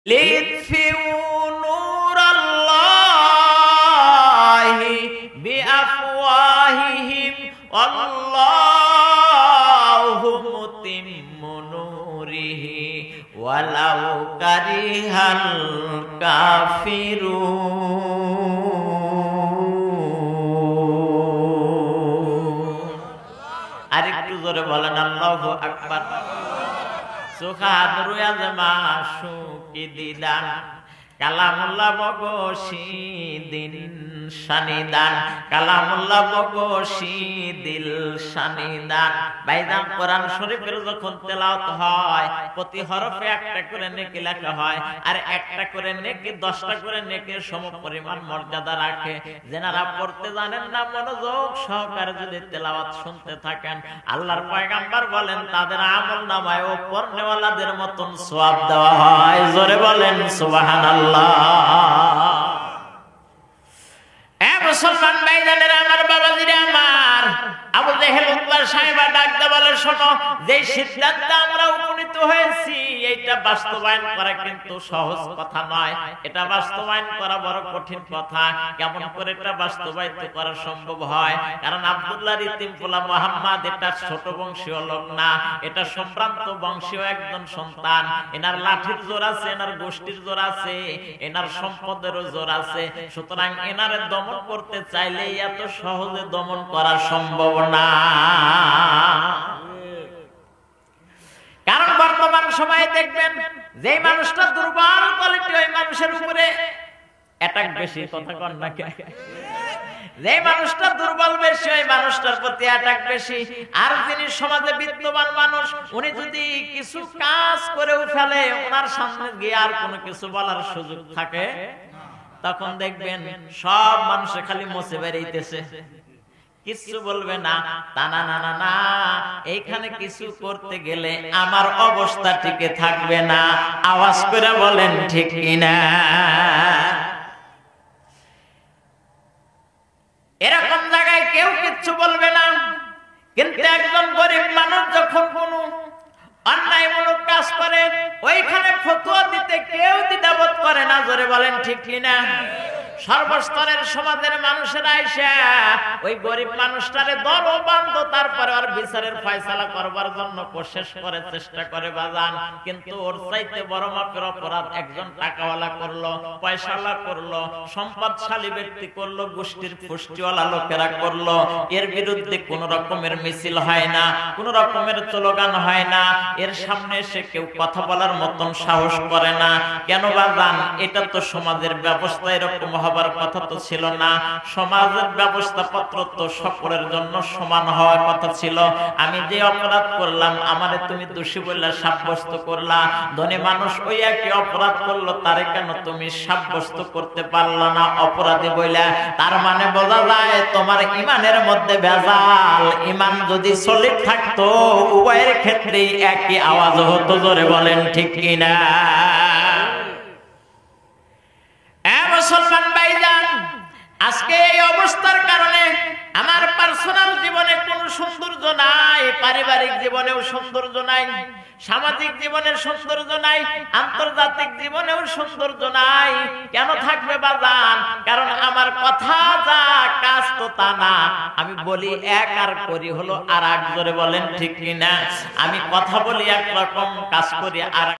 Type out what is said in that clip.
লিতফিউ নূরাল্লাহি বিআফওয়াহিহিম আল্লাহু মুতিম্মু নূরিহি ওয়ালাউ কারিহাল কাফিরুন। আরেকটু জোরে বলেন আল্লাহু আকবার। সুখাদ রুয়াজ মাসুকি দিদান কালামুল্লাহ বগশি দিন শানিদান কালামুল্লাহ বগশি দিল শানিদান। ভাইজান কোরআন শরীফের যখন তেলাওয়াত হয় প্রতি হরফে একটা করে নেকি লেখা হয়, আর একটা করে নেকি 10টা করে নেকির সমপরিমাণ মর্যাদা রাখে। যারা পড়তে জানেন না মনোযোগ সহকারে যদি তেলাওয়াত শুনতে থাকেন, আল্লাহর পয়গম্বর বলেন তাদের আমলনামায় ও পড়নেওয়ালাদের মতন সওয়াব দেওয়া হয়। জোরে বলেন সুবহানাল্লাহ। মুসলমান ভাইজানেরা আমার, বাবাজিরা আমার, আবু জেহেল উতবা সাহেবা ডাকতে বলে, শোনো, যে সিদ্ধান্তে আমরা উপনীত হয়েছি এইটা বাস্তবায়ন করা কিন্তু সহজ কথা নয়, এটা বাস্তবায়ন করা বড় কঠিন কথা। কেমন করে এটা বাস্তবায়িত করা সম্ভব হয়? কারণ আব্দুল্লাহর ইতিম পোলা মুহাম্মদ এটা ছোট বংশীয় লোক না, এটা সম্ভ্রান্ত বংশীয় একজন সন্তান। এনার লাঠির জোর আছে, এনার গোষ্ঠীর জোর আছে, এনার সম্পদেরও জোর আছে। সুতরাং এনারে দমন করতে চাইলে এত সহজে দমন করা সম্ভব না। কারণ বর্তমান সময়ে দেখবেন যে মানুষটা দুর্বল কোয়ালিটি ওই মানুষের উপরে অ্যাটাক বেশি। কথা কন না কে? যে মানুষটা দুর্বল বেশি ওই মানুষটার প্রতি অ্যাটাক বেশি। আর যিনি সমাজে বিদ্যমান মানুষ, উনি যদি কিছু কাজ করেও ফেলে, ওনার সামনে গিয়ে আর কোনো কিছু বলার সুযোগ থাকে, তখন দেখবেন সব মানুষে খালি মুছে বেরিয়েছে, কিছু বলবে না। তা না না না না, এইখানে কিছু করতে গেলে আমার অবস্থা টিকে থাকবে না। আওয়াজ করে বলেন ঠিক কিনা? এরকম জায়গায় কেউ কিচ্ছু বলবে না, কিন্তু একজন গরিব মানুষ যখন কোন অন্যায়মূলক কাজ করে ওইখানে ফতোয়া দিতে কেউ দ্বিধাবোধ করে না। জোরে বলেন ঠিক কিনা? সর্বস্তরের সমাজের মানুষেরা আইসা ওই গরিব মানুষটারে দরও বান্ধ, তারপরে ওর বিচারের ফয়সালা করবার জন্য কোশিশ করে, চেষ্টা করে বাজান। কিন্তু ওর চাইতে বড় মাপের অপরাধ একজন টাকাওয়ালা করলো, পয়সাওয়ালা করলো, সম্পদশালী ব্যক্তি করলো, গোষ্ঠীর পুষ্টিওয়ালা লোকেরা করলো। এর বিরুদ্ধে কোন রকমের মিছিল হয় না, কোন রকমের স্লোগান হয় না, এর সামনে এসে কেউ কথা বলার মতন সাহস করে না। কেন বাজান? এটা তো সমাজের ব্যবস্থা এরকম হবার কথা তো ছিল না। সমাজের ব্যবস্থাপত্র তো সকলের জন্য সমান হওয়ার কথা ছিল। আমি যে অপরাধ করলাম আমারে তুমি দোষী বললা, সাব্যস্ত করলা। ধনী মানুষ ওই একই অপরাধ করলো, তারে কেন তুমি সাব্যস্ত করতে পারলা না অপরাধী বইলা? তার মানে বোঝা যায় তোমার ইমানের মধ্যে ভেজাল। ইমান যদি সলিড থাকতো উভয়ের ক্ষেত্রেই একই আওয়াজ হতো। জোরে বলেন ঠিক কিনা? মুসলমান ভাইজান, আজকে এই অবস্থার কারণে আমার পার্সোনাল জীবনে কোনো সৌন্দর্য নাই, পারিবারিক জীবনেও সৌন্দর্য নাই, সামাজিক জীবনের সৌন্দর্য নাই, আন্তর্জাতিক জীবনেও সৌন্দর্য নাই। কেন থাকবে বাজান? কারণ আমার কথা যা, কাজ তো তা না। আমি বলি এক আর করি হলো আর এক। জোরে বলেন ঠিক কিনা? আমি কথা বলি একরকম, কাজ করি আর